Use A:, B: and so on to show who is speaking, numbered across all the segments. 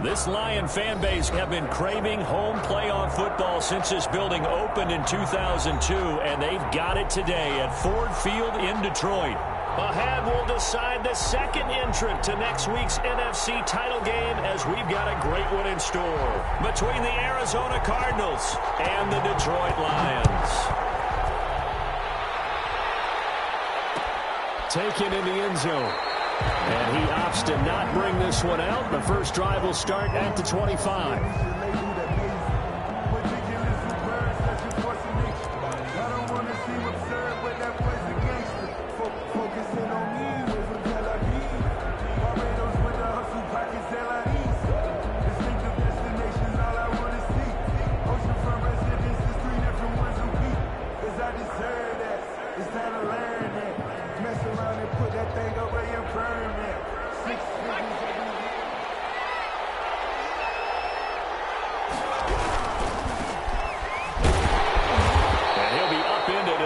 A: This Lion fan base have been craving home playoff football since this building opened in 2002, and they've got it today at Ford Field in Detroit. Ahead, we'll decide the second entrant to next week's NFC title game as we've got a great one in store between the Arizona Cardinals and the Detroit Lions. Taken in the end zone. And he opts to not bring this one out. The first drive will start at the 25.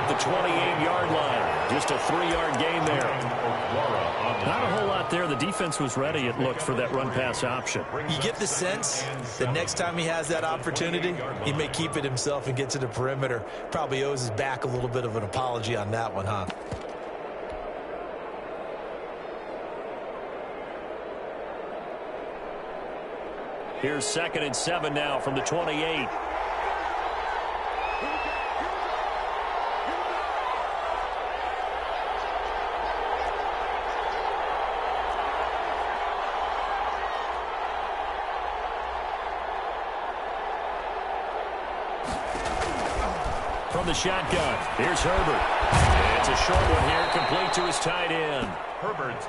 A: The 28-yard line. Just a 3-yard gain there. Not a whole lot there. The defense was ready, it looked, for that run-pass option.
B: You get the sense that next time he has that opportunity, he may keep it himself and get to the perimeter. Probably owes his back a little bit of an apology on that one, huh?
A: Here's 2nd and 7 now from the 28. From the shotgun, here's Herbert. It's a short one here, complete to his tight end.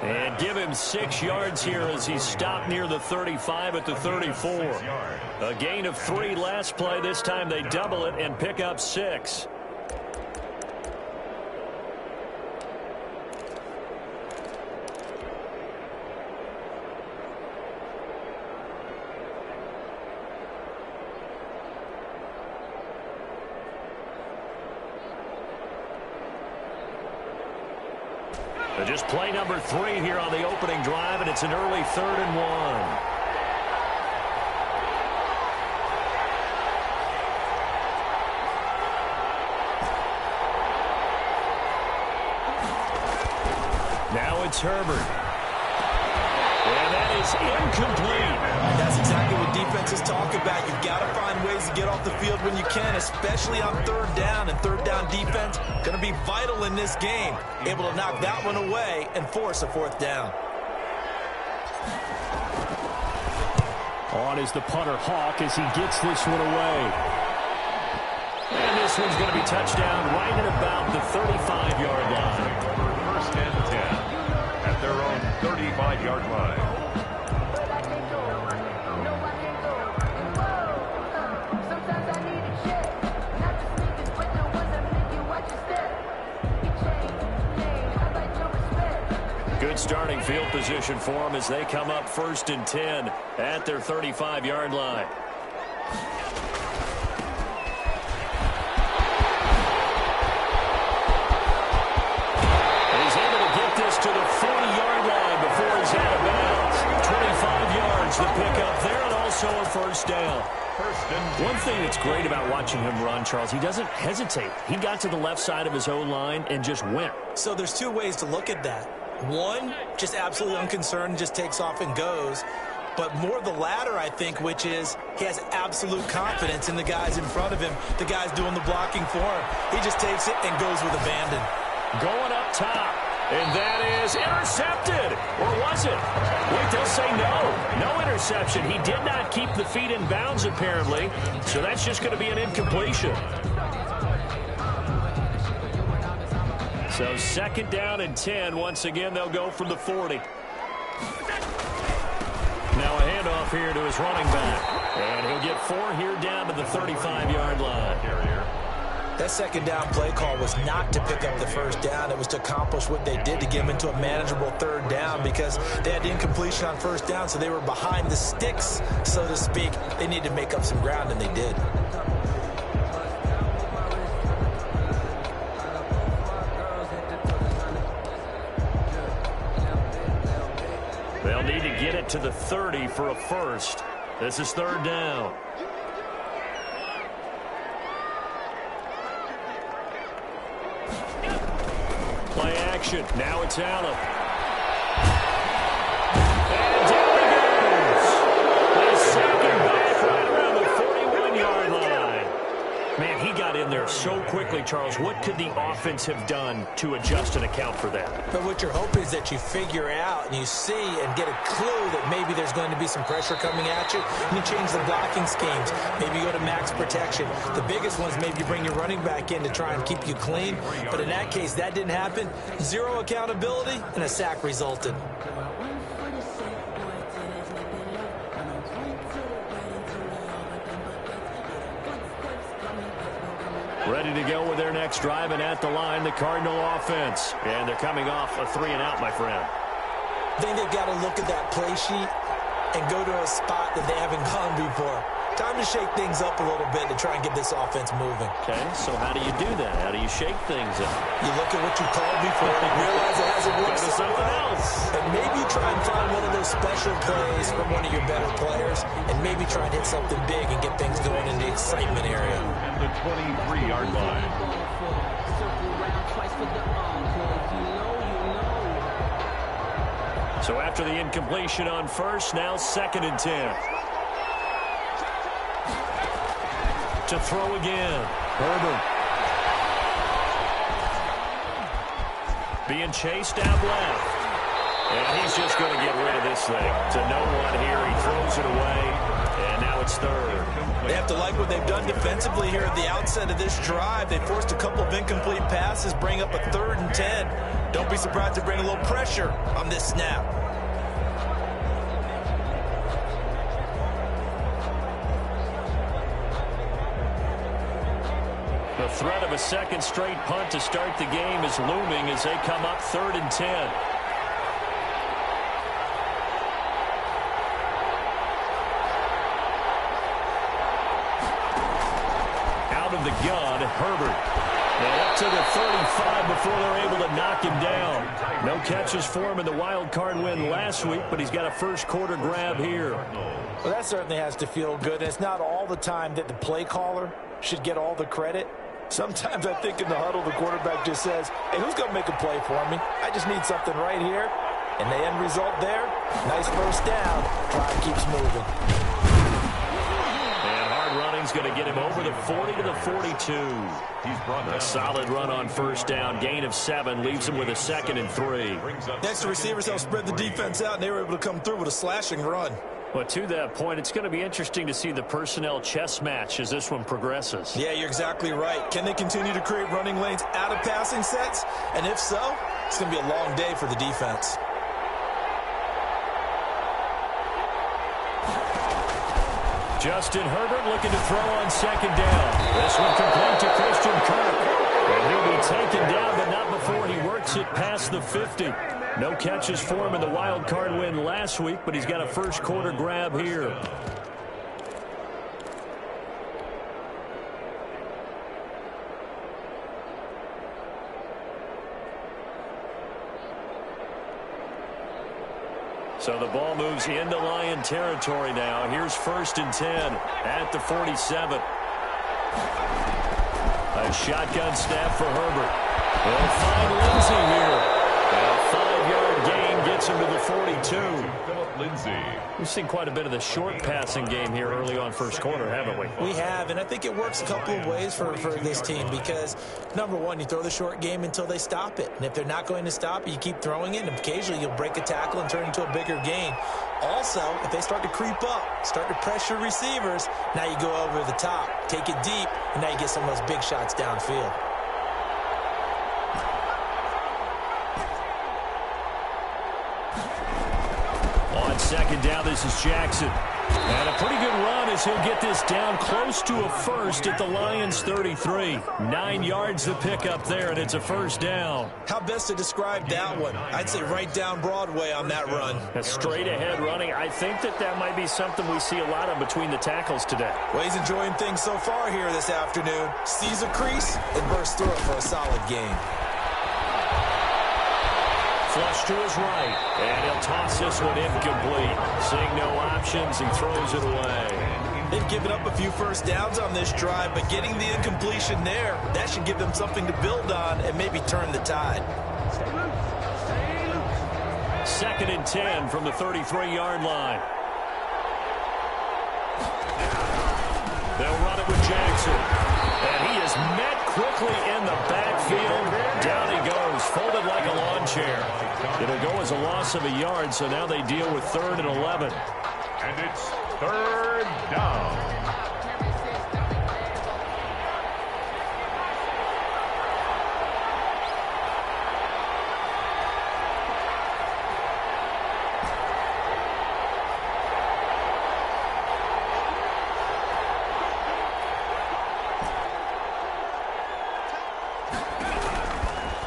A: And give him 6 yards here as he's stopped near the 35 at the 34. A gain of 3 last play. This time they double it and pick up 6. Just play number 3 here on the opening drive, and it's an early 3rd and 1. Now it's Herbert. And that is incomplete.
B: That's exactly what defenses talk about. You've got to find ways to get off the field when you can, especially on 3rd down. And 3rd down defense going to be vital in this game. Able to knock that one away and force a 4th down.
A: On is the punter, Hawk, as he gets this one away. And this one's going to be touchdown right at about the 35-yard line.
C: 1st and 10 at their own 35-yard line.
A: Good starting field position for them as they come up 1st and 10 at their 35-yard line. And he's able to get this to the 40-yard line before he's out of bounds. 25 yards the pickup there, and also a 1st down. One thing that's great about watching him run, Charles, he doesn't hesitate. He got to the left side of his own line and just went.
B: So there's 2 ways to look at that. One, just absolutely unconcerned, just takes off and goes. But more the latter, I think, which is he has absolute confidence in the guys in front of him, the guys doing the blocking for him. He just takes it and goes with abandon.
A: Going up top, and that is intercepted. Or was it? Wait, they'll say no. No interception. He did not keep the feet in bounds, apparently. So that's just going to be an incompletion. So 2nd down and 10. Once again, they'll go from the 40. Now a handoff here to his running back. And he'll get 4 here down to the 35-yard line.
B: That 2nd down play call was not to pick up the 1st down. It was to accomplish what they did to get him into a manageable 3rd down because they had incompletion on 1st down, so they were behind the sticks, so to speak. They needed to make up some ground, and they did.
A: They'll need to get it to the 30 for a 1st. This is third down. Play action. Now it's Allen. And down he goes. They sack him back right around the 41-yard line. Man, he got in there so quickly, Charles. What could the offense have done to adjust and account for that?
B: But what you're hoping is that you figure out and you see and get a clue that maybe there's going to be some pressure coming at you. And you change the blocking schemes. Maybe you go to max protection. The biggest ones, maybe you bring your running back in to try and keep you clean. But in that case, that didn't happen. Zero accountability, and a sack resulted.
A: Ready to go with their next drive, and at the line, the Cardinal offense. And they're coming off a 3-and-out, my friend.
B: I think they've got to look at that play sheet and go to a spot that they haven't gone before. Time to shake things up a little bit to try and get this offense moving.
A: Okay, so how do you do that? How do you shake things up?
B: You look at what you called before and realize it hasn't worked
A: something else.
B: And maybe try and find one of those special plays from one of your better players and maybe try and hit something big and get things going in the excitement area.
C: And the 23-yard line.
A: So after the incompletion on first, now 2nd and 10. To throw again. Herbert. Being chased out left. And he's just going to get rid of this thing. To no one here. He throws it away. And now it's third.
B: They have to like what they've done defensively here at the outset of this drive. They forced a couple of incomplete passes, bring up a 3rd and 10. Don't be surprised to bring a little pressure on this snap.
A: The threat of a second straight punt to start the game is looming as they come up 3rd and 10. Out of the gun, Herbert. And up to the 35 before they're able to knock him down. No catches for him in the wild card win last week, but he's got a first quarter grab here.
B: Well, that certainly has to feel good. And it's not all the time that the play caller should get all the credit. Sometimes I think in the huddle, the quarterback just says, hey, who's going to make a play for me? I just need something right here. And the end result there, nice first down. Drive keeps moving.
A: And hard running's going to get him over the 40 to the 42.
C: He's brought down.
A: A solid run on first down. Gain of 7 leaves him with a 2nd and 3.
B: Next, the receivers help spread the defense out, and they were able to come through with a slashing run.
A: Well, to that point, it's going to be interesting to see the personnel chess match as this one progresses.
B: Yeah, you're exactly right. Can they continue to create running lanes out of passing sets? And if so, it's going to be a long day for the defense.
A: Justin Herbert looking to throw on 2nd down. This one complete to Christian Kirk. And he'll be taken down, but not before he works it past the 50. No catches for him in the wild card win last week, but he's got a first quarter grab here. So the ball moves into Lion territory now. Here's 1st and 10 at the 47. A shotgun snap for Herbert. They'll find Lindsey here. A 5-yard gain gets him to the 42.
C: Lindsey.
A: We've seen quite a bit of the short passing game here early on first quarter, haven't we?
B: We have, and I think it works a couple of ways for this team because, number one, you throw the short game until they stop it. And if they're not going to stop it, you keep throwing it, and occasionally you'll break a tackle and turn into a bigger gain. Also, if they start to creep up, start to pressure receivers, now you go over the top, take it deep, and now you get some of those big shots downfield.
A: On 2nd down, this is Jackson. And a pretty good run as he'll get this down close to a first at the Lions 33. 9 yards to pick up there, and it's a first down.
B: How best to describe that one? I'd say right down Broadway on that run.
A: A straight ahead running. I think that might be something we see a lot of between the tackles today.
B: Well, he's enjoying things so far here this afternoon. Sees a crease and bursts through it for a solid gain.
A: flush to his right. And he'll toss this one incomplete. Seeing no options, he throws it away.
B: They've given up a few first downs on this drive, but getting the incompletion there, that should give them something to build on and maybe turn the tide.
A: 2nd and 10 from the 33-yard line. They'll run it with Jackson. And he is met quickly in the backfield. Down he goes, folded like a lawn chair. It'll go as a loss of a yard, so now they deal with 3rd and 11.
C: And it's 3rd down.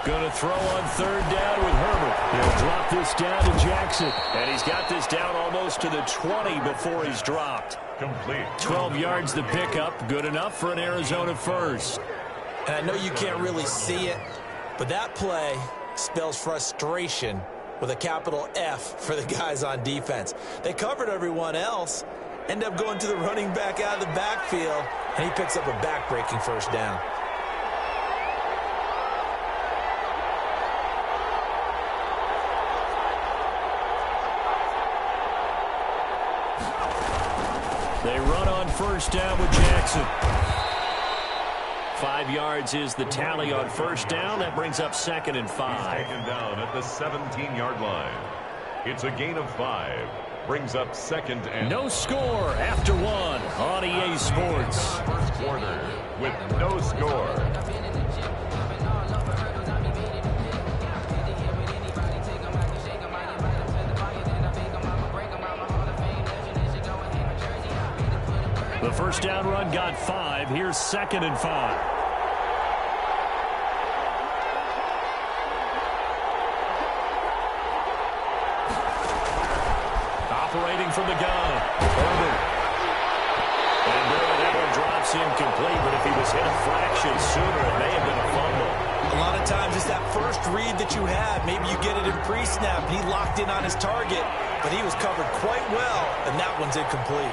A: Going to throw on 3rd down with Herbert. He'll drop this down to Jackson. And he's got this down almost to the 20 before he's dropped.
C: Complete.
A: 12 yards the pickup. Good enough for an Arizona first.
B: And I know you can't really see it, but that play spells frustration with a capital F for the guys on defense. They covered everyone else, end up going to the running back out of the backfield, and he picks up a back-breaking first down.
A: They run on 1st down with Jackson. 5 yards is the tally on 1st down. That brings up 2nd and 5.
C: He's taken down at the 17-yard line. It's a gain of 5. Brings up 2nd and...
A: No score after 1 on EA Sports.
C: First quarter with no score.
A: The 1st down run got 5. Here's 2nd and 5. Operating from the gun. Herbert. And that one drops incomplete, but if he was hit a fraction sooner, it may have been a fumble.
B: A lot of times it's that first read that you have. Maybe you get it in pre-snap, and he locked in on his target, but he was covered quite well, and that one's incomplete.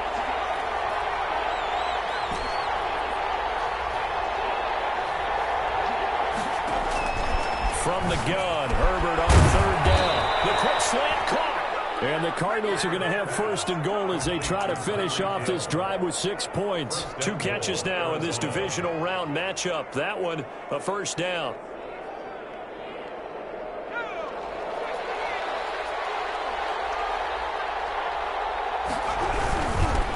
A: From the gun, Herbert on 3rd down. The quick slant caught. And the Cardinals are going to have 1st and goal as they try to finish off this drive with 6 points. 2 catches now in this divisional round matchup. That one, a 1st down.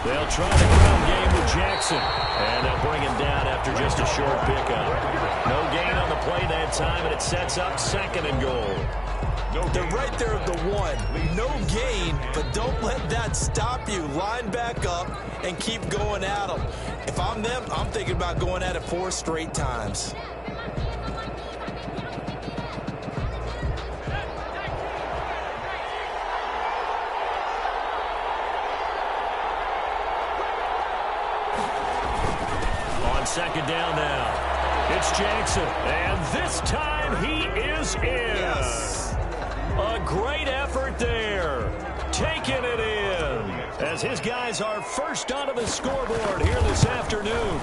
A: They'll try the ground game with Jackson. And they'll bring him down after just a short pickup. No gain on the play that time, and it sets up 2nd and goal.
B: They're right there at the 1. No gain, but don't let that stop you. Line back up and keep going at them. If I'm them, I'm thinking about going at it 4 straight times.
A: On 2nd down now. It's Jackson, and this time he is in.
B: Yes.
A: A great effort there. Taking it in. As his guys are first onto the scoreboard here this afternoon.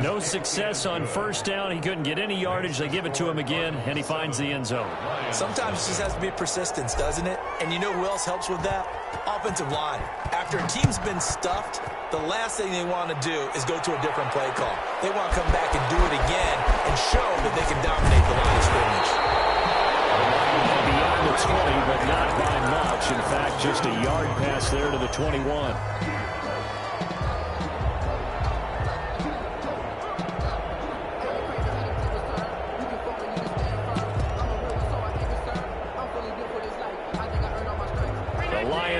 A: No success on 1st down. He couldn't get any yardage. They give it to him again, and he finds the end zone.
B: Sometimes it just has to be persistence, doesn't it? And you know who else helps with that? Offensive line. After a team's been stuffed, the last thing they want to do is go to a different play call. They want to come back and do it again and show that they can dominate the line of scrimmage.
A: Beyond the 20, but not by much. In fact, just a yard pass there to the 21.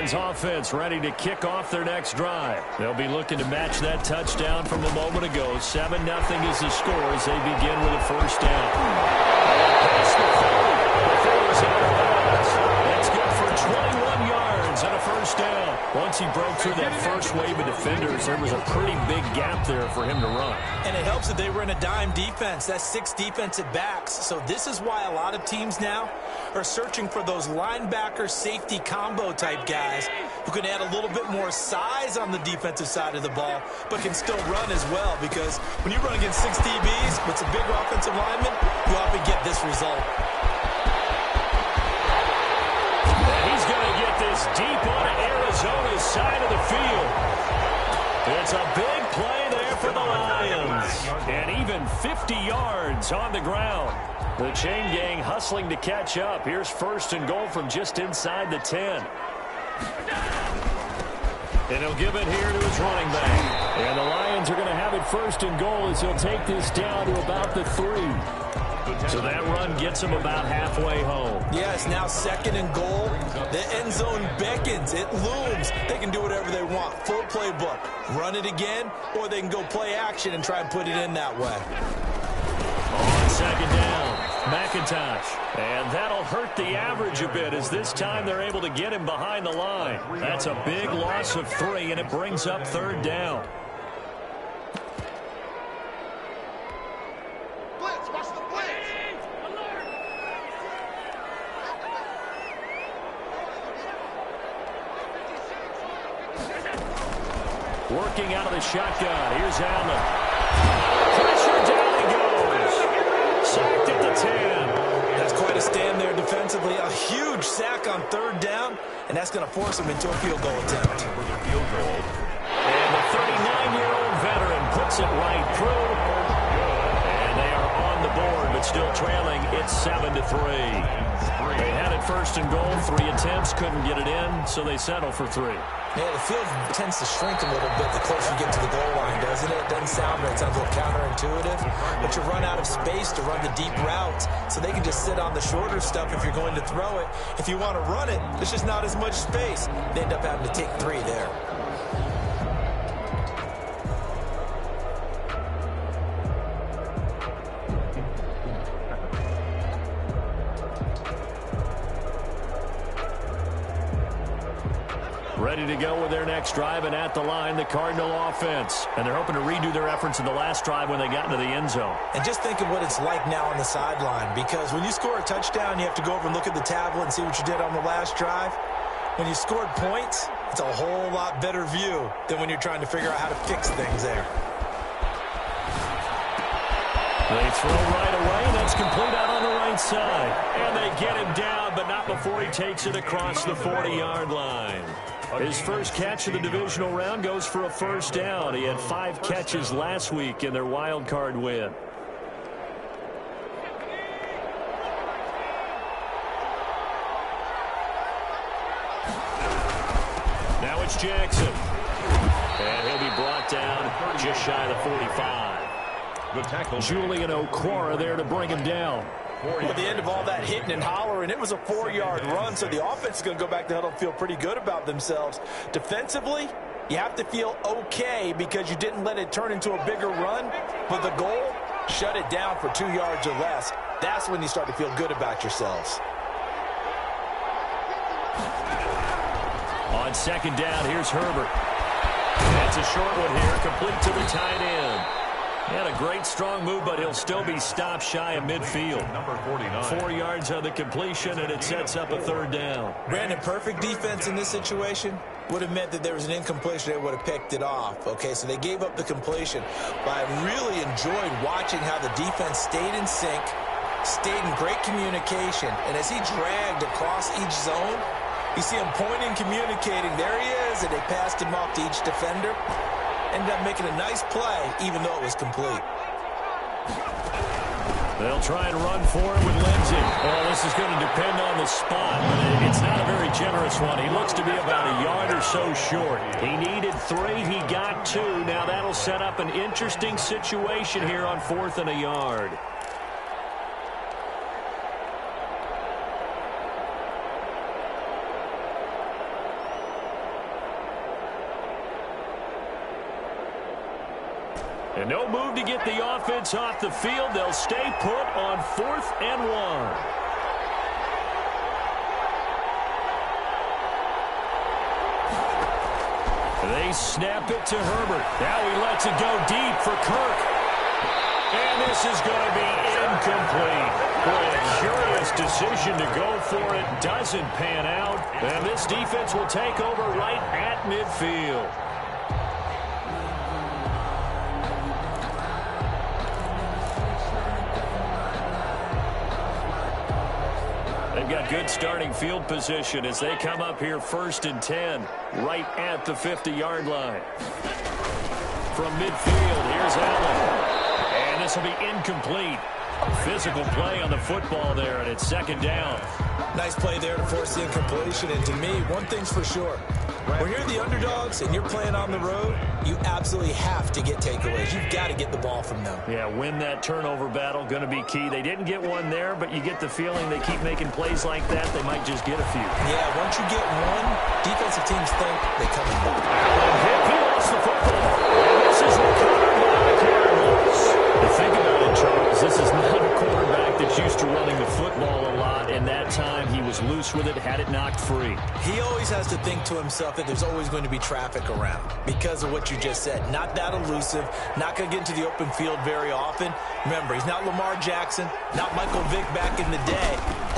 A: Offense ready to kick off their next drive. They'll be looking to match that touchdown from a moment ago. 7-0 is the score as they begin with a 1st down. Past the 30 before it was out of bounds. That's good for 21 yards and a 1st down. Once once he broke through that first wave of defenders, there was a pretty big gap there for him to run.
B: And it helps that they were in a dime defense. That's 6 defensive backs. So this is why a lot of teams now are searching for those linebacker safety combo type guys who can add a little bit more size on the defensive side of the ball, but can still run as well. Because when you run against 6 DBs with some bigger offensive linemen, you often get this result.
A: This deep onto Arizona's side of the field. It's a big play there for the Lions. And even 50 yards on the ground. The chain gang hustling to catch up. Here's 1st and goal from just inside the 10. And he'll give it here to his running back. And the Lions are going to have it 1st and goal as he'll take this down to about the 3. So that run gets them about halfway home.
B: Yeah, it's now 2nd and goal. The end zone beckons. It looms. They can do whatever they want. Full playbook. Run it again, or they can go play action and try and put it in that way.
A: On 2nd down, McIntosh. And that'll hurt the average a bit as this time they're able to get him behind the line. That's a big loss of 3, and it brings up 3rd down. Working out of the shotgun. Here's Allen. Pressure, down he goes. Sacked at the 10.
B: That's quite a stand there defensively. A huge sack on 3rd down, and that's going to force him into a field goal attempt.
A: And the 39-year-old veteran puts it right through. And they are on the board, but still trailing. It's 7-3. They had it 1st and goal. 3 attempts, couldn't get it in, so they settle for 3.
B: Yeah, the field tends to shrink a little bit the closer you get to the goal line, doesn't it? It doesn't sound right. It sounds a little counterintuitive. But you run out of space to run the deep routes, so they can just sit on the shorter stuff if you're going to throw it. If you want to run it, there's just not as much space. They end up having to take 3 there.
A: Ready to go with their next drive, and at the line, the Cardinal offense. And they're hoping to redo their efforts in the last drive when they got into the end zone.
B: And just think of what it's like now on the sideline, because when you score a touchdown, you have to go over and look at the tablet and see what you did on the last drive. When you scored points, it's a whole lot better view than when you're trying to figure out how to fix things there.
A: They throw right away. That's complete out on the right side. And they get him down, but not before he takes it across the 40-yard line. His first catch of the divisional round goes for a 1st down. He had 5 catches last week in their wild card win. Now it's Jackson. And he'll be brought down just shy of the 45. Julian Okwara there to bring him down.
B: At the end of all that hitting and hollering, it was a 4-yard run, so the offense is going to go back to the huddle and feel pretty good about themselves. Defensively, you have to feel okay because you didn't let it turn into a bigger run, but the goal, shut it down for 2 yards or less. That's when you start to feel good about yourselves.
A: On 2nd down, here's Herbert. That's a short one here, complete to the tight end. He had a great strong move, but he'll still be stopped shy of midfield.
C: Number 49.
A: 4 yards on the completion, and it sets up a 3rd down.
B: Brandon, perfect defense in this situation would have meant that there was an incompletion. They would have picked it off. Okay, so they gave up the completion. But I really enjoyed watching how the defense stayed in sync, stayed in great communication. And as he dragged across each zone, you see him pointing, communicating. There he is, and they passed him off to each defender. Ended up making a nice play, even though it was complete.
A: They'll try and run for it with Lindsey. Well, this is going to depend on the spot, but it's not a very generous one. He looks to be about a yard or so short. He needed 3. He got 2. Now that'll set up an interesting situation here on 4th and a yard. And no move to get the offense off the field. They'll stay put on 4th and 1. They snap it to Herbert. Now he lets it go deep for Kirk. And this is going to be incomplete. What a curious decision to go for it. Doesn't pan out. And this defense will take over right at midfield. They've got good starting field position as they come up here 1st and 10, right at the 50-yard line. From midfield, here's Allen. And this will be incomplete. Physical play on the football there, and it's 2nd down.
B: Nice play there to force the incompletion. And to me, one thing's for sure. When you're the underdogs and you're playing on the road, you absolutely have to get takeaways. You've got to get the ball from them.
A: Yeah, win that turnover battle, going to be key. They didn't get one there, but you get the feeling they keep making plays like that, they might just get a few.
B: Yeah, once you get one, defensive teams think they come back.
A: He lost the football. And this is recovered by the Cardinals. You think about it, Charles, this is not a quarterback that's used to running the football a lot, and that time he was loose with it, had it knocked free.
B: He always has to think to himself that there's always going to be traffic around because of what you just said. Not that elusive, not going to get into the open field very often. Remember, he's not Lamar Jackson, not Michael Vick back in the day.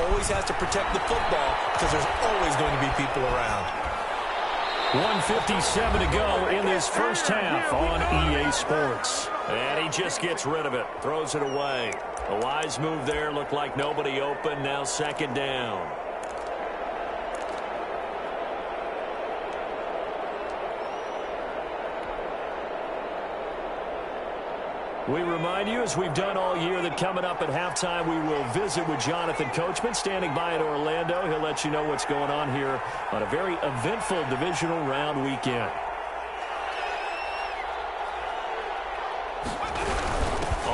B: Always has to protect the football because there's always going to be people around.
A: 1:57 to go in this first half on EA Sports. And he just gets rid of it, throws it away. A wise move there, looked like nobody open, now 2nd down. We remind you, as we've done all year, that coming up at halftime, we will visit with Jonathan Coachman, standing by in Orlando. He'll let you know what's going on here on a very eventful divisional round weekend.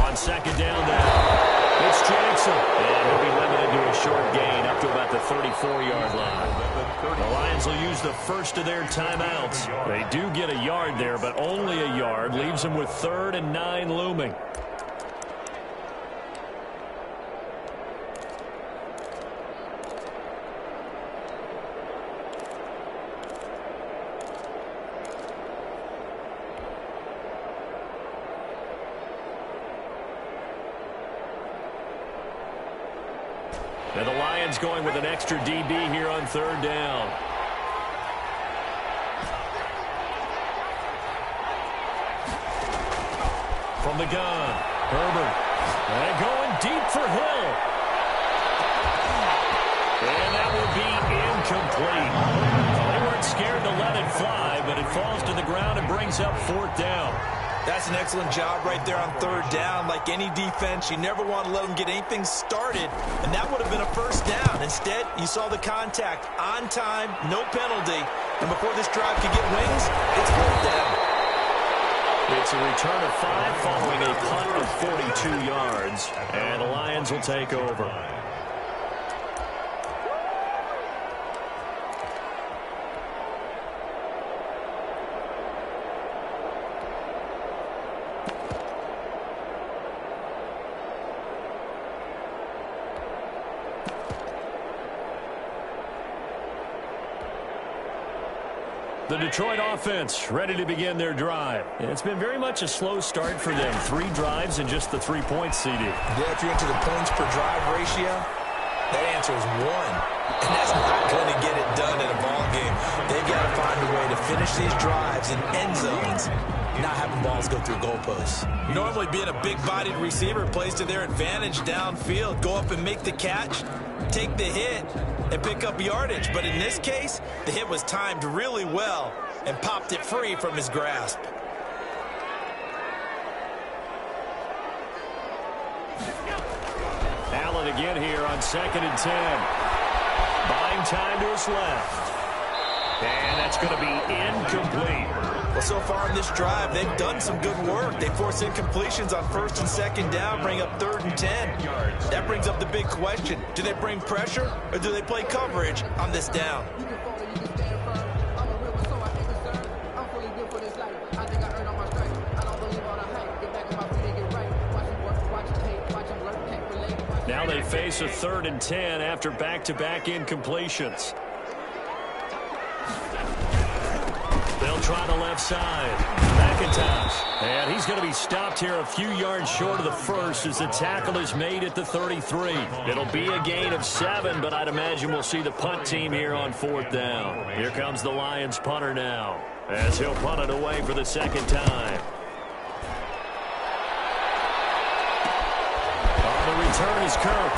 A: On 2nd down now, it's Jackson. And he'll be limited to a short gain up to about the 34-yard line. The Lions will use the first of their timeouts. They do get a yard there, but only a yard. Leaves them with 3rd and 9 looming. And the Lions going with an extra DB here on 3rd down. From the gun, Herbert. And going deep for Hill. And that will be incomplete. They weren't scared to let it fly, but it falls to the ground and brings up 4th down.
B: That's an excellent job right there on 3rd down. Like any defense, you never want to let them get anything started, and that would have been a 1st down. Instead, you saw the contact on time, no penalty, and before this drive could get wings, it's 4th down.
A: It's a return of 5 following a punt of 42 yards, and the Lions will take over. The Detroit offense ready to begin their drive. It's been very much a slow start for them. 3 drives and just the 3 points CD.
B: Yeah, if you're into the points per drive ratio, that answer is 1. And that's not going to get it done in a ball game. They've got to find a way to finish these drives in end zones, not having balls go through goalposts. Normally being a big-bodied receiver plays to their advantage downfield. Go up and make the catch, take the hit, and pick up yardage. But in this case, the hit was timed really well and popped it free from his grasp.
A: Allen again here on 2nd and 10. Buying time to his left. And that's going to be incomplete.
B: Well, so far in this drive, they've done some good work. They force incompletions on 1st and 2nd down, bring up 3rd and 10. That brings up the big question. Do they bring pressure or do they play coverage on this down?
A: Now they face a 3rd and 10 after back-to-back incompletions. They'll try the left side. McIntosh. And he's going to be stopped here a few yards short of the first as the tackle is made at the 33. It'll be a gain of 7, but I'd imagine we'll see the punt team here on 4th down. Here comes the Lions punter now as he'll punt it away for the second time. On the return is Kirk.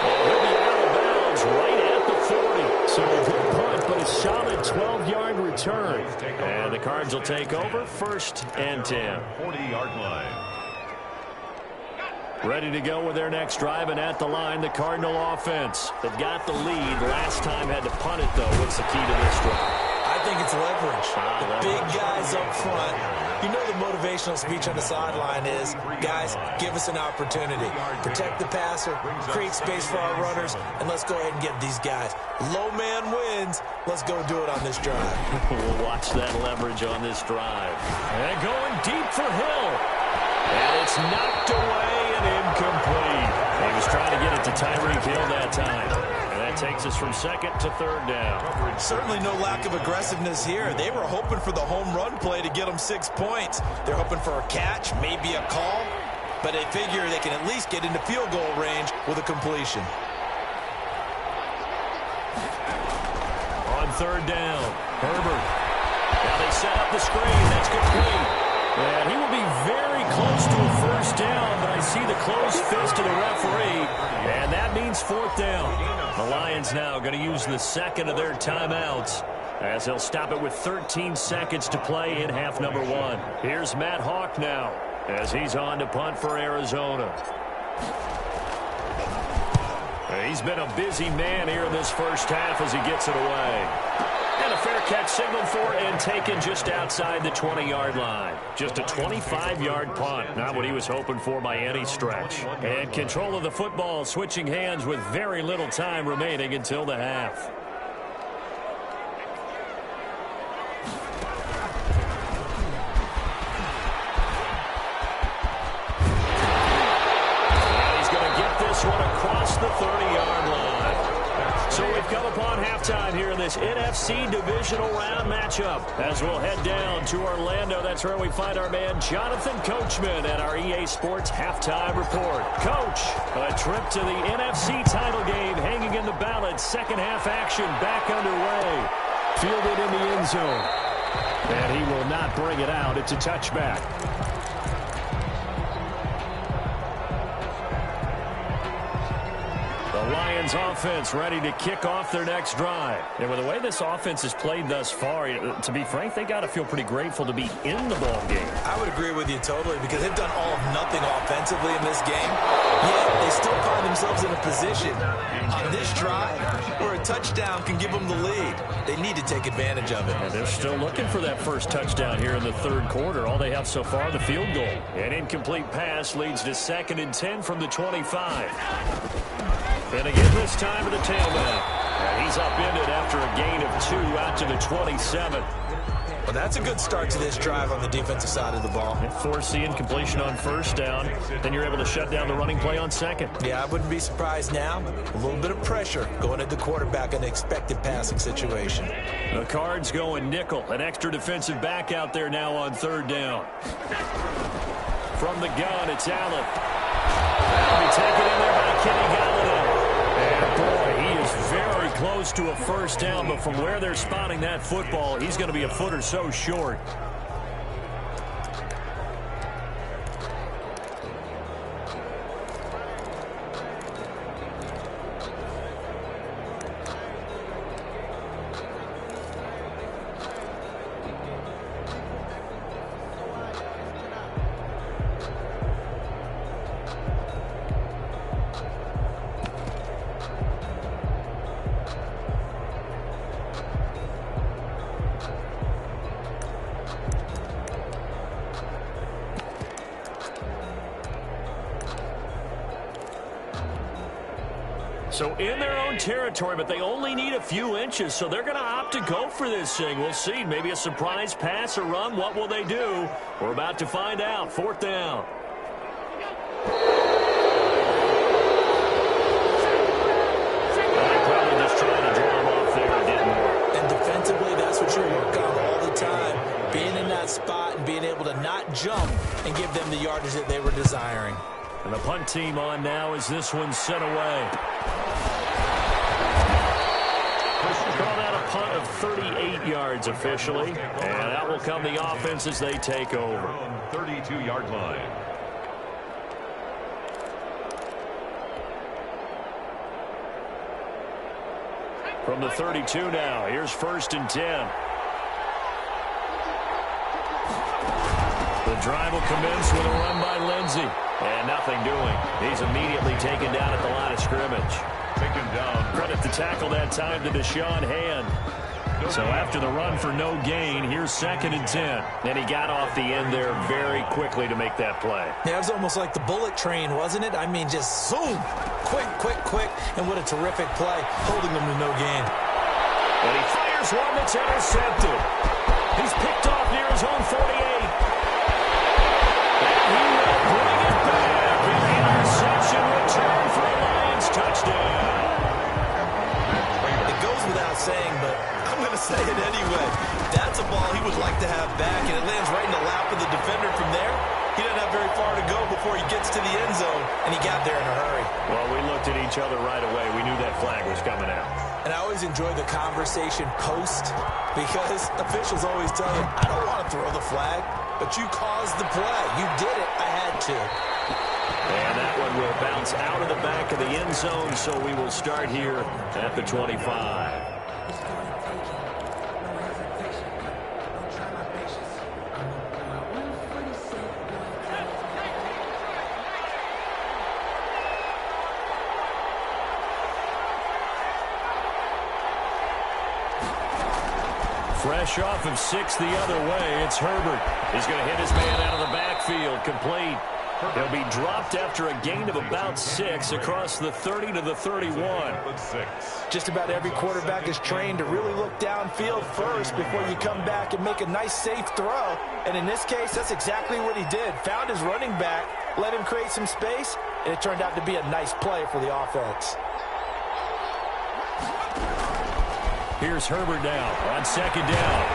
A: He'll be out of bounds right at the 40. So a good punt, but a solid 12-yard return. And the Cards will take over 1st and 10.
C: 40-yard line.
A: Ready to go with their next drive, and at the line, the Cardinal offense. They've got the lead. Last time had to punt it, though. What's the key to this drive?
B: I think it's leverage. The big guys up front. You know the motivational speech on the sideline is, guys, give us an opportunity. Protect the passer, create space for our runners, and let's go ahead and get these guys. Low man wins. Let's go do it on this drive.
A: We'll watch that leverage on this drive. And going deep for Hill. And it's knocked away and incomplete. He was trying to get it to Tyreek Hill that time. And that takes us from 2nd to 3rd down.
B: Certainly no lack of aggressiveness here. They were hoping for the home run play to get them 6 points. They're hoping for a catch, maybe a call. But they figure they can at least get into field goal range with a completion.
A: On 3rd down, Herbert. Now they set up the screen. That's complete. And he will be very close to a 1st down, but I see the closed fist of the referee, and that means 4th down. The Lions now going to use the 2nd of their timeouts as they'll stop it with 13 seconds to play in half number 1. Here's Matt Hawk now as he's on to punt for Arizona. He's been a busy man here in this first half as he gets it away. And a fair catch signaled for and taken just outside the 20-yard line. Just a 25-yard punt. Not what he was hoping for by any stretch. And control of the football switching hands with very little time remaining until the half. And he's going to get this one across the 30-yard line. So we've come upon halftime here in this NFC Divisional Round matchup. As we'll head down to Orlando, that's where we find our man Jonathan Coachman at our EA Sports Halftime Report. Coach, a trip to the NFC title game hanging in the balance. Second half action back underway. Fielded in the end zone. And he will not bring it out. It's a touchback. The Lions offense ready to kick off their next drive. And with the way this offense has played thus far, to be frank, they got to feel pretty grateful to be in the ball game.
B: I would agree with you totally because they've done all of nothing offensively in this game. Yet they still find themselves in a position on this drive where a touchdown can give them the lead. They need to take advantage of it.
A: And they're still looking for that first touchdown here in the 3rd quarter. All they have so far, the field goal. An incomplete pass leads to 2nd and 10 from the 25. And again this time to the tailback. And he's upended after a gain of 2 out to the 27.
B: Well, that's a good start to this drive on the defensive side of the ball.
A: Force the incompletion on 1st down. Then you're able to shut down the running play on 2nd.
B: Yeah, I wouldn't be surprised now. A little bit of pressure going at the quarterback in an expected passing situation.
A: The Cards going nickel. An extra defensive back out there now on 3rd down. From the gun, it's Allen. That'll be taken in there by Kenny Galladay. And boy, he is very close to a 1st down, but from where they're spotting that football, he's going to be a foot or so short. So in their own territory, but they only need a few inches, so they're going to opt to go for this thing. We'll see. Maybe a surprise pass or run. What will they do? We're about to find out. 4th down. Probably just trying to draw him off there. It didn't work.
B: And defensively, that's what you work on all the time. to not jump and give them the yardage that they were desiring.
A: And the punt team on now as this one's sent away. Call that a punt of 38 yards officially. And out will come the offense as they take over.
C: 32-yard line.
A: From the 32 now, here's 1st and 10. The drive will commence with a run by Lindsey. And nothing doing. He's immediately taken down at the line of scrimmage.
C: Taken down.
A: Credit the tackle that time to Deshaun Hand. So after the run for no gain, here's 2nd and 10. And he got off the end there very quickly to make that play.
B: Yeah, it was almost like the bullet train, wasn't it? I mean, just zoom. Quick, quick, quick. And what a terrific play, holding them to no gain.
A: And he fires one that's intercepted. He's picked off near his own 48. And he will bring it back. An interception return for a Lions touchdown.
B: It goes without saying, but I'm going to say it anyway. That's a ball he would like to have back, and it lands right in the lap of the defender from there. He doesn't have very far to go before he gets to the end zone, and he got there in a hurry.
A: Well, we looked at each other right away. We knew that flag was coming out.
B: And I always enjoy the conversation post because officials always tell you, I don't want to throw the flag, but you caused the play. You did it. I had to.
A: And that one will bounce out of the back of the end zone, so we will start here at the 25. Fresh off of 6 the other way, it's Herbert. He's going to hit his man out of the backfield, complete. He'll be dropped after a gain of about 6 across the 30 to the 31.
B: Just about every quarterback is trained to really look downfield first before you come back and make a nice, safe throw. And in this case, that's exactly what he did. Found his running back, let him create some space, and it turned out to be a nice play for the offense.
A: Here's Herbert now on 2nd down.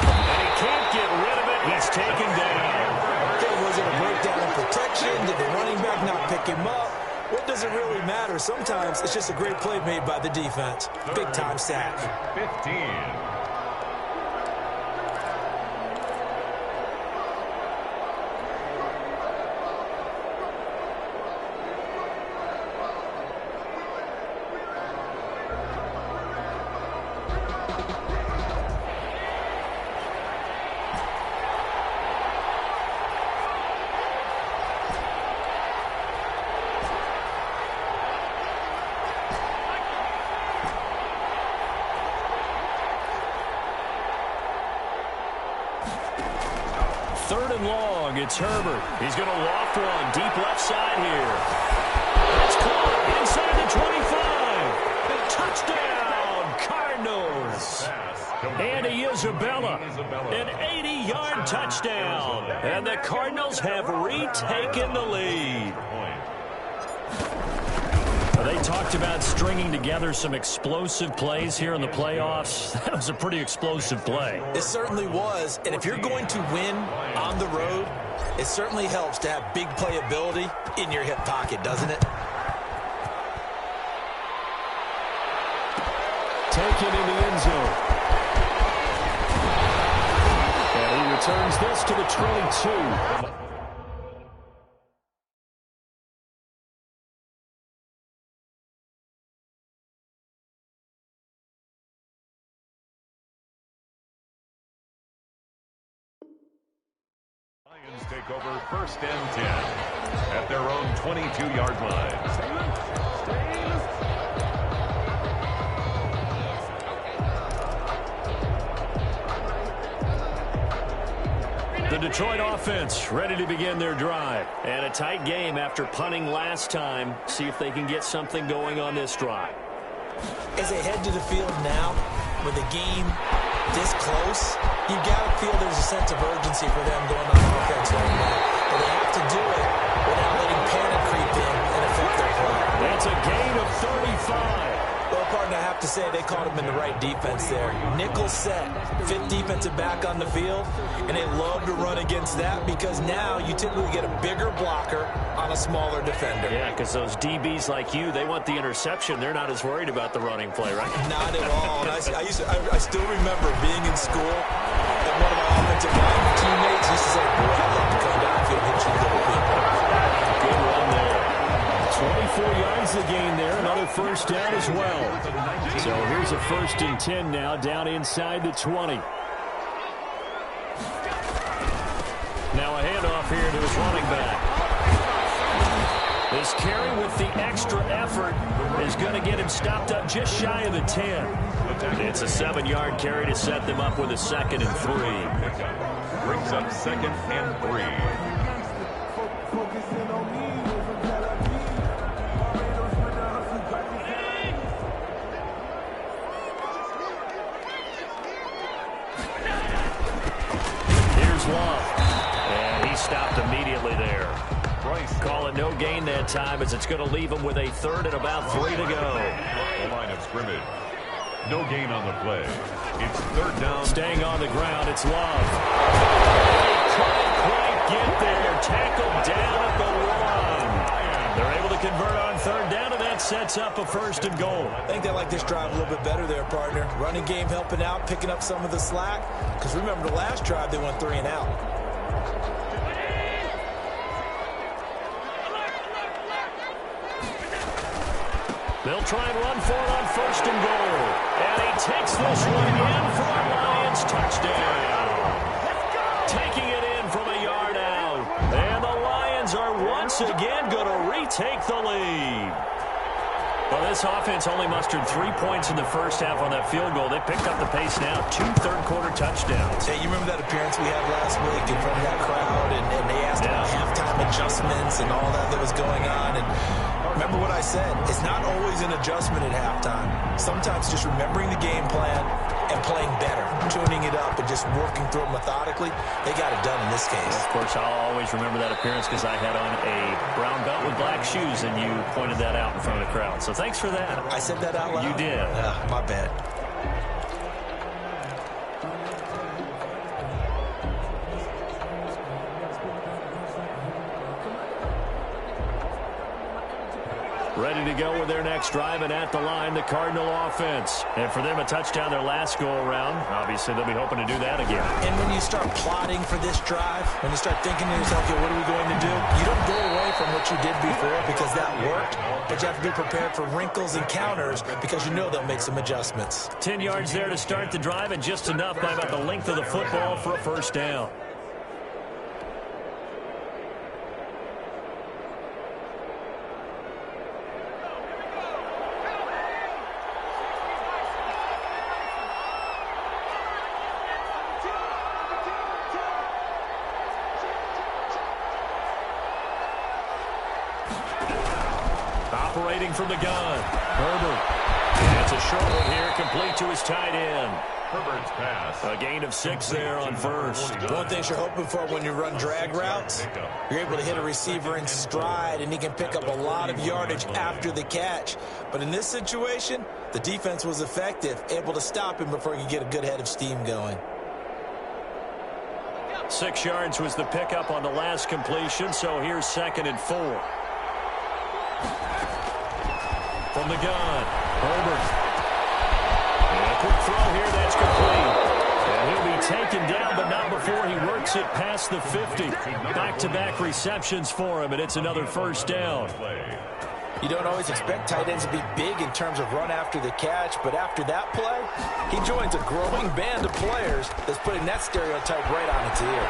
A: And he can't get rid of it. He's taken down.
B: Okay, was it a breakdown in protection? Did the running back not pick him up? What does it really matter? Sometimes it's just a great play made by the defense. Big-time sack.
C: 15.
A: It's Herbert. He's going to loft one deep left side here. It's caught inside the 25. Touchdown, Cardinals. Andy Isabella, an 80-yard touchdown. And the Cardinals have retaken the lead. They talked about stringing together some explosive plays here in the playoffs. That was a pretty explosive play.
B: It certainly was. And if you're going to win on the road, it certainly helps to have big playability in your hip pocket, doesn't it?
A: Taken in the end zone. And he returns this to the 22.
C: Lions take over 1st and 10 at their own 22-yard line.
A: The Detroit offense ready to begin their drive. And a tight game after punting last time. See if they can get something going on this drive.
B: As they head to the field now, with the game this close, you got to feel there's a sense of urgency for them going on offense right now. But they have to do it without letting panic creep in and affect their play.
A: That's a gain of 35.
B: Well, partner, I have to say they caught him in the right defense there. Nickel set, fifth defensive back on the field, and they love to run against that because now you typically get a bigger blocker on a smaller defender.
A: Yeah, because those DBs like you, they want the interception. They're not as worried about the running play, right?
B: Not at all. And I still remember being in school, and one of my offensive line teammates used to say, boy, I'd love to come downfield and hit you little people.
A: Good run there. 24 yards the gain there. Another first down as well. So here's a 1st and 10 now, down inside the 20. Now a handoff here to his running back. This carry with the extra effort is going to get him stopped up just shy of the 10. It's a 7-yard carry to set them up with a 2nd and 3.
C: Brings up 2nd and 3.
A: Stopped immediately there. Call it no gain that time as it's going to leave him with a 3rd and about 3 to go.
C: The line of scrimmage. No gain on the play. It's 3rd down.
A: Staying on the ground, it's Love. Couldn't quite get there. Tackled down at the 1. They're able to convert on 3rd down, and that sets up a 1st and goal.
B: I think they like this drive a little bit better there, partner. Running game helping out, picking up some of the slack. Because remember the last drive, they went 3 and out.
A: They'll try and run for it on 1st and goal. And he takes this one in for a Lions touchdown. Taking it in from a yard out. And the Lions are once again going to retake the lead. Well, this offense only mustered 3 points in the first half on that field goal. They picked up the pace now. 2 third-quarter touchdowns.
B: Hey, you remember that appearance we had last week in front of that crowd, and they asked about halftime adjustments and all that was going on. And remember what I said. It's not always an adjustment at halftime. Sometimes just remembering the game plan and playing better, tuning it up and just working through it methodically. They got it done in this case.
A: Of course, I'll always remember that appearance because I had on a brown belt with black shoes, and you pointed that out in front of the crowd. So thanks for that.
B: I said that out loud?
A: You did.
B: My bad.
A: Ready to go with their next drive, and at the line, the Cardinal offense. And for them, a touchdown their last go-around. Obviously, they'll be hoping to do that again.
B: And when you start plotting for this drive, when you start thinking to yourself, okay, what are we going to do? You don't go away from what you did before because that worked, but you have to be prepared for wrinkles and counters because you know they'll make some adjustments.
A: 10 yards there to start the drive, and just enough by about the length of the football for a first down. Operating from the gun, Herbert. And it's a short one here, complete to his tight end.
C: Herbert's pass.
A: A gain of 6 there on 1st.
B: One thing you're hoping for when you run drag routes, you're able to hit a receiver in stride, and he can pick up a lot of yardage after the catch. But in this situation, the defense was effective, able to stop him before he could get a good head of steam going.
A: 6 yards was the pickup on the last completion, so here's 2nd and 4. From the gun, Herbert. And a quick throw here, that's complete. And he'll be taken down, but not before he works it past the 50. Back-to-back receptions for him, and it's another first down.
B: You don't always expect tight ends to be big in terms of run after the catch, but after that play, he joins a growing band of players that's putting that stereotype right on its ear.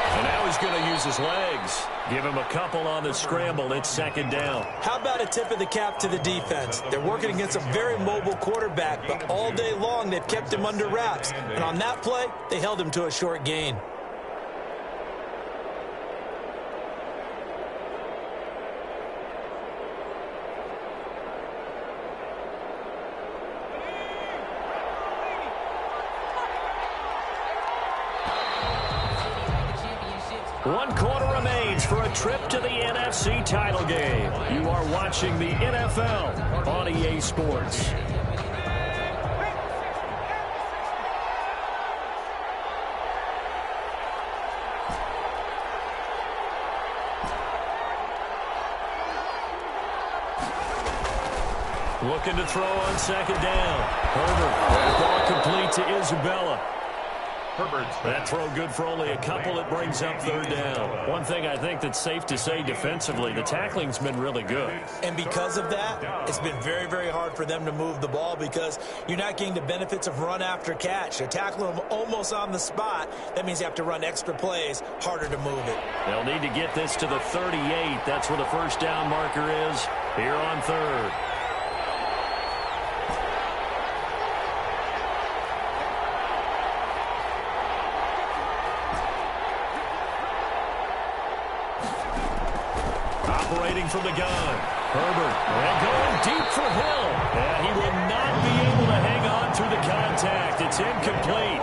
A: And now he's going to use his legs. Give him a couple on the scramble. It's 2nd down.
B: How about a tip of the cap to the defense? They're working against a very mobile quarterback, but all day long they've kept him under wraps. And on that play, they held him to a short gain.
A: 1 quarter remains for a trip to the NFC title game. You are watching the NFL on EA Sports. Looking to throw on second down. Herbert. Ball complete to Isabella. That throw good for only a couple. It brings up third down. One thing I think that's safe to say defensively, the tackling's been really good.
B: And because of that, it's been very, very hard for them to move the ball because you're not getting the benefits of run after catch. They're tackling them almost on the spot. That means you have to run extra plays, harder to move it.
A: They'll need to get this to the 38. That's where the first down marker is here on third. Operating from the gun. Herbert. And going deep for Hill. And he will not be able to hang on through the contact. It's incomplete.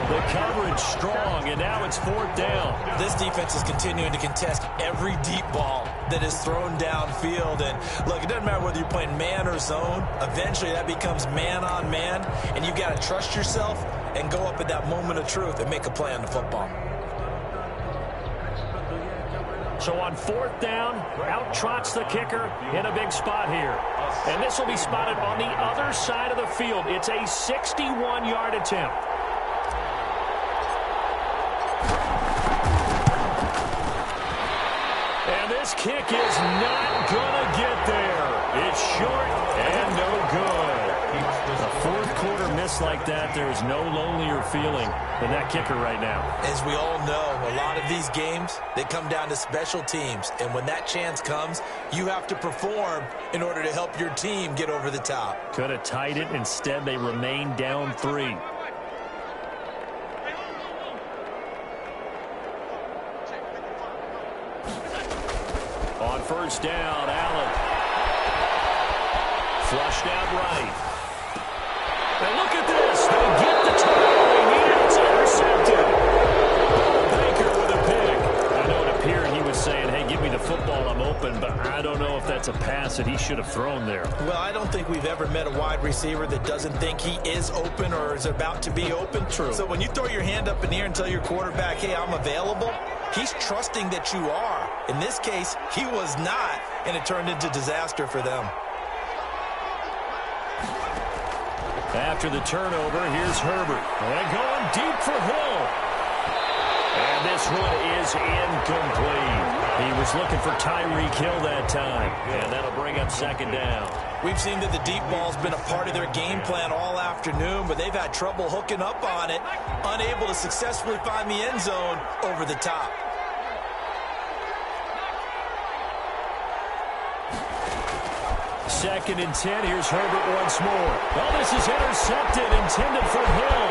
A: The coverage strong, and now it's fourth down.
B: This defense is continuing to contest every deep ball that is thrown downfield. And look, it doesn't matter whether you're playing man or zone. Eventually that becomes man on man, and you got to trust yourself and go up at that moment of truth and make a play on the football.
A: So on fourth down, out trots the kicker in a big spot here. And this will be spotted on the other side of the field. It's a 61-yard attempt. And this kick is not going to get there. It's short and no good. A fourth quarter miss like that, there is no lonelier feeling than that kicker right now.
B: As we all know, a lot of these games, they come down to special teams. And when that chance comes, you have to perform in order to help your team get over the top.
A: Could have tied it. Instead, they remain down 3. On first down, Allen. Flushed out right. And look at this. They get the turnover they need. It's intercepted. Baker with a pick. I know it appeared he was saying, hey, give me the football, I'm open, but I don't know if that's a pass that he should have thrown there.
B: Well, I don't think we've ever met a wide receiver that doesn't think he is open or is about to be open.
A: True.
B: So when you throw your hand up in the air and tell your quarterback, hey, I'm available, he's trusting that you are. In this case, he was not, and it turned into disaster for them.
A: After the turnover, here's Herbert. And going deep for Hill. And this one is incomplete. He was looking for Tyreek Hill that time. And that'll bring up second down.
B: We've seen that the deep ball's been a part of their game plan all afternoon, but they've had trouble hooking up on it, unable to successfully find the end zone over the top.
A: Second and 10. Here's Herbert once more. Oh, this is intercepted, intended for Hill.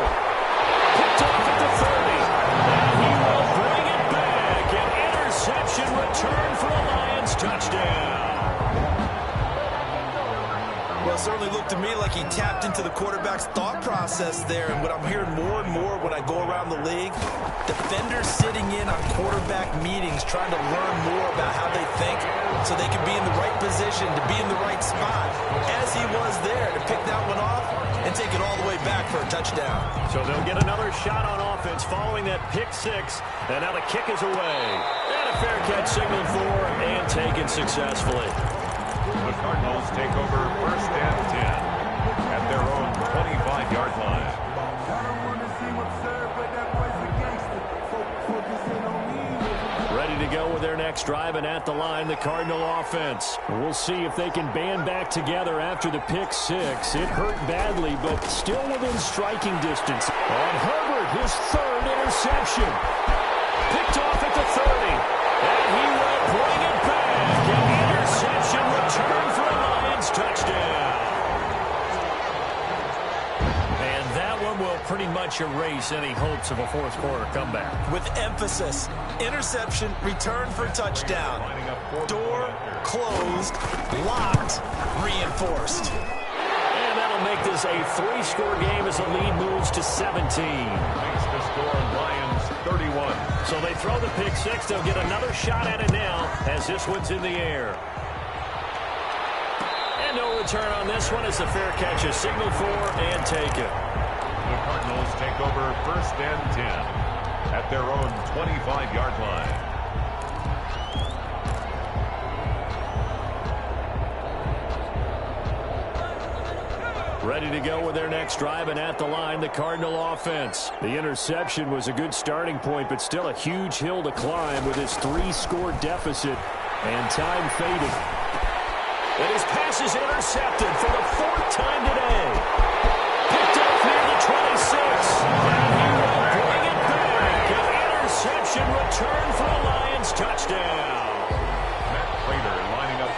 A: Picked off at the 30. And he will bring it back. An interception return for a Lions touchdown.
B: Well, it certainly looked to me like he tapped into the quarterback's thought process there. And what I'm hearing more and more when I go around the league, defenders sitting in on quarterback meetings trying to learn more about how they think so they can be in the right position to be in the right spot, as he was there to pick that one off and take it all the way back for a touchdown.
A: So they'll get another shot on offense following that pick six. And now the kick is away. And a fair catch signaled for and taken successfully.
C: The Cardinals take over first and 10 at their own 25-yard line.
A: Ready to go with their next drive, and at the line, the Cardinal offense. We'll see if they can band back together after the pick six. It hurt badly, but still within striking distance. And Herbert, his third interception. Picked off at the 30. And he will bring it back. An interception return for a Lions touchdown. And that one will pretty much erase any hopes of a fourth quarter comeback.
B: With emphasis, interception, return for touchdown. Door closed, locked, reinforced.
A: And that'll make this a 3-score game as the lead moves to 17.
C: Makes the score Lions 31.
A: So they throw the pick six. They'll get another shot at it now as this one's in the air. And no return on this one. It's a fair catch. A signal for and take it.
C: The Cardinals take over 1st and 10 at their own 25-yard line.
A: Ready to go with their next drive, and at the line, the Cardinal offense. The interception was a good starting point, but still a huge hill to climb with his 3-score deficit and time fading. And his pass is intercepted for the 4th time today. Picked up near the 26. And he will bring it back. An interception return for a Lions touchdown.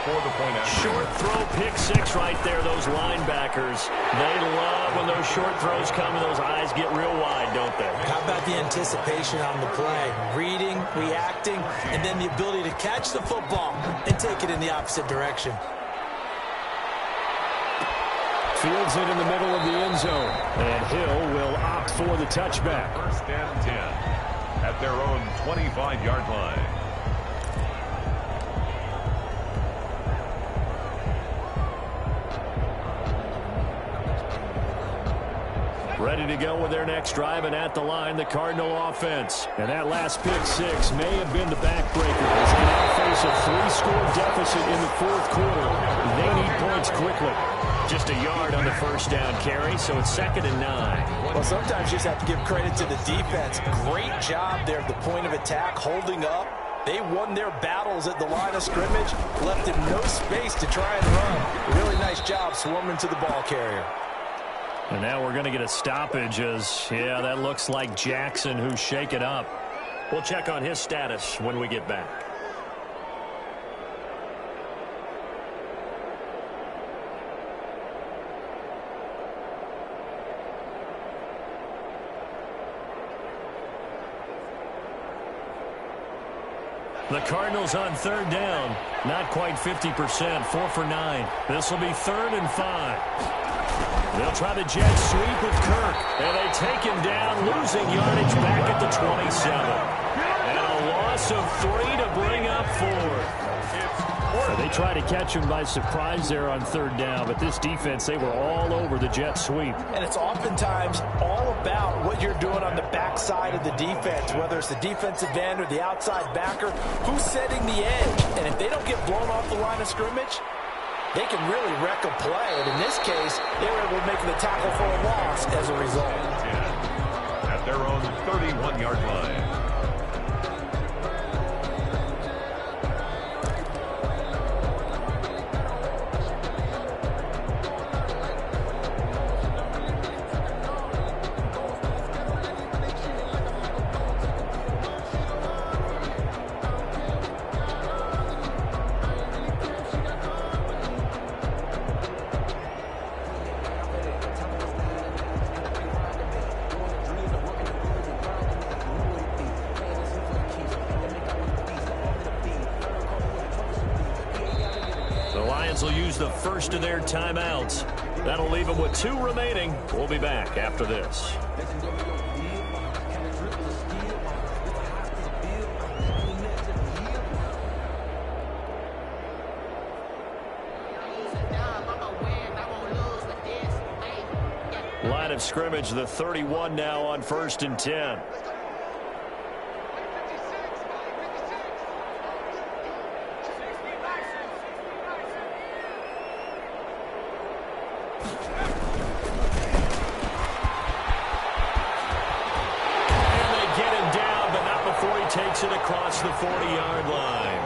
C: For the point after.
A: Short throw, pick six right there, those linebackers. They love when those short throws come and those eyes get real wide, don't they?
B: How about the anticipation on the play? Reading, reacting, and then the ability to catch the football and take it in the opposite direction.
A: Fields it in the middle of the end zone. And Hill will opt for the touchback.
C: 1st and 10 at their own 25-yard line.
A: Ready to go with their next drive, and at the line, the Cardinal offense. And that last pick six may have been the backbreaker as they now face a 3-score deficit in the 4th quarter. They need points quickly. Just a yard on the first down carry, so it's 2nd and 9.
B: Well, sometimes you just have to give credit to the defense. Great job there at the point of attack, holding up. They won their battles at the line of scrimmage, left him no space to try and run. Really nice job swarming to the ball carrier.
A: And now we're going to get a stoppage as, yeah, that looks like Jackson who's shaken up. We'll check on his status when we get back. The Cardinals on 3rd down. Not quite 50%, 4 for 9. This will be 3rd and 5. They'll try the jet sweep with Kirk, and they take him down, losing yardage back at the 27. And a loss of 3 to bring up 4. They try to catch him by surprise there on 3rd down, but this defense, they were all over the jet sweep.
B: And it's oftentimes all about what you're doing on the backside of the defense, whether it's the defensive end or the outside backer, who's setting the edge. And if they don't get blown off the line of scrimmage, they can really wreck a play, and in this case, they were able to make the tackle for a loss as a result.
C: At their own 31-yard line.
A: Will use the first of their timeouts. That'll leave them with 2 remaining. We'll be back after this. Line of scrimmage, the 31 now on 1st and 10. Takes it across the 40-yard line.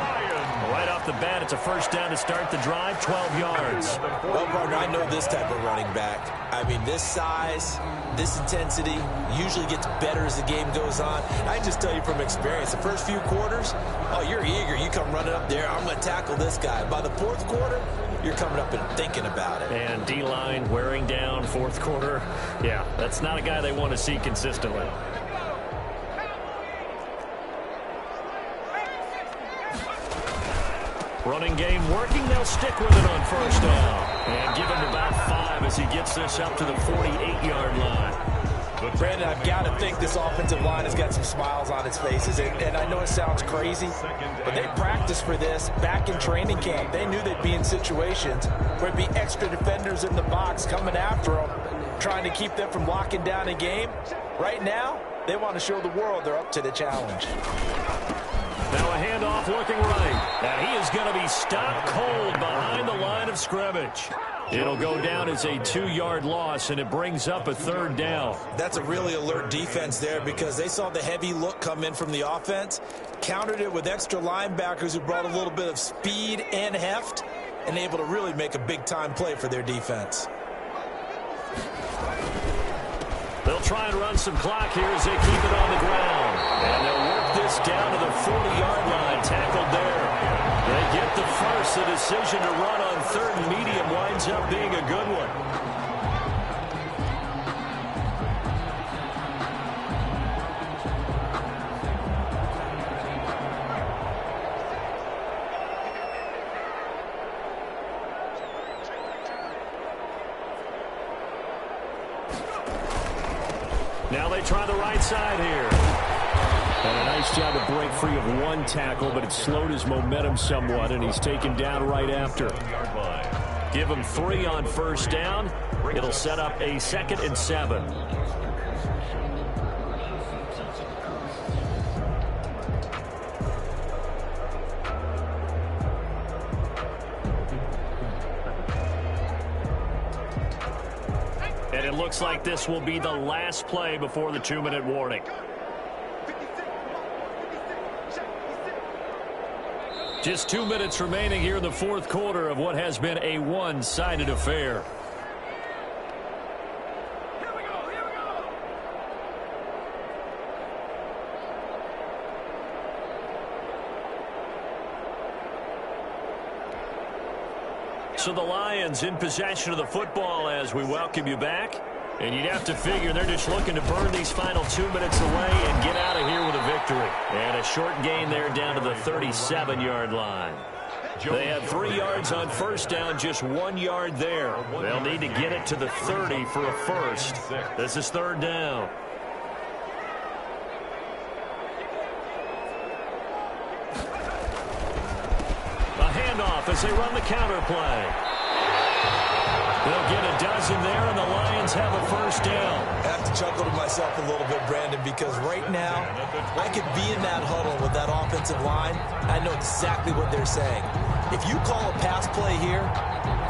A: Right off the bat, it's a first down to start the drive, 12 yards.
B: Well, partner, I know this type of running back. I mean, this size, this intensity usually gets better as the game goes on. I can just tell you from experience, the first few quarters, oh, you're eager. You come running up there, I'm going to tackle this guy. By the 4th quarter, you're coming up and thinking about it.
A: And D-line wearing down 4th quarter. Yeah, that's not a guy they want to see consistently. Running game working. They'll stick with it on 1st down. And give him about 5 as he gets this up to the 48-yard line.
C: The
B: Brandon, I've got to think this offensive line has got some smiles on its faces. And I know it sounds crazy, but they practiced for this back in training camp. They knew they'd be in situations where it'd be extra defenders in the box coming after them, trying to keep them from locking down a game. Right now, they want to show the world they're up to the challenge.
A: Now a handoff looking right. And he is going to be stopped cold behind the line of scrimmage. It'll go down as a 2-yard loss, and it brings up a 3rd down.
B: That's a really alert defense there because they saw the heavy look come in from the offense, countered it with extra linebackers who brought a little bit of speed and heft, and able to really make a big-time play for their defense.
A: They'll try and run some clock here as they keep it on the ground. And they'll work this down to the 40-yard line, tackled there. They get the first. The decision to run on 3rd and medium winds up being a good one. Now they try the right side here. And a nice job to break free of one tackle, but it slowed his momentum somewhat, and he's taken down right after. Give him 3 on 1st down. It'll set up a 2nd and 7. And it looks like this will be the last play before the 2-minute warning. Just 2 minutes remaining here in the 4th quarter of what has been a one-sided affair. So the Lions in possession of the football as we welcome you back. And you'd have to figure they're just looking to burn these final 2 minutes away and get out of here with a victory. And a short gain there down to the 37-yard line. They had 3 yards on 1st down, just 1 yard there. They'll need to get it to the 30 for a first. This is 3rd down. A handoff as they run the counter play. They'll get a dozen there, and the Lions have a 1st down.
B: I have to chuckle to myself a little bit, Brandon, because right now, I could be in that huddle with that offensive line. I know exactly what they're saying. If you call a pass play here,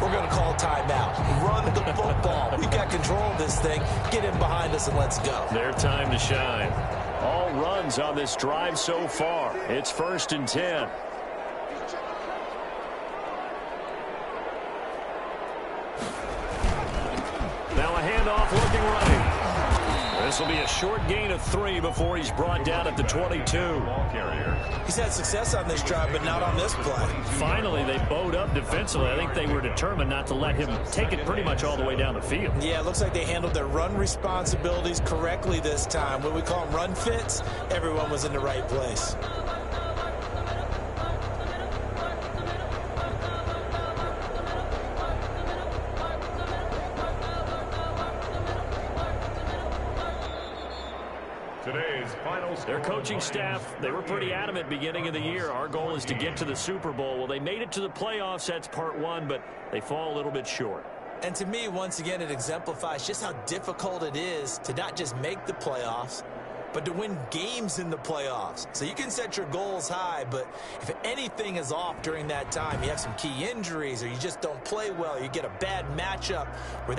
B: we're going to call a timeout. Run the football. We've got control of this thing. Get in behind us and let's go.
A: Their time to shine. All runs on this drive so far. It's 1st and 10. Now a handoff looking right. This will be a short gain of 3 before he's brought down at the 22.
B: He's had success on this drive, but not on this play.
A: Finally, they bowed up defensively. I think they were determined not to let him take it pretty much all the way down the field.
B: Yeah, it looks like they handled their run responsibilities correctly this time. When we call them run fits, everyone was in the right place.
A: Their coaching staff, they were pretty adamant beginning of the year. Our goal is to get to the Super Bowl. Well, they made it to the playoffs. That's part 1, but they fall a little bit short.
B: And to me, once again, it exemplifies just how difficult it is to not just make the playoffs, but to win games in the playoffs. So you can set your goals high, but if anything is off during that time, you have some key injuries or you just don't play well, you get a bad matchup where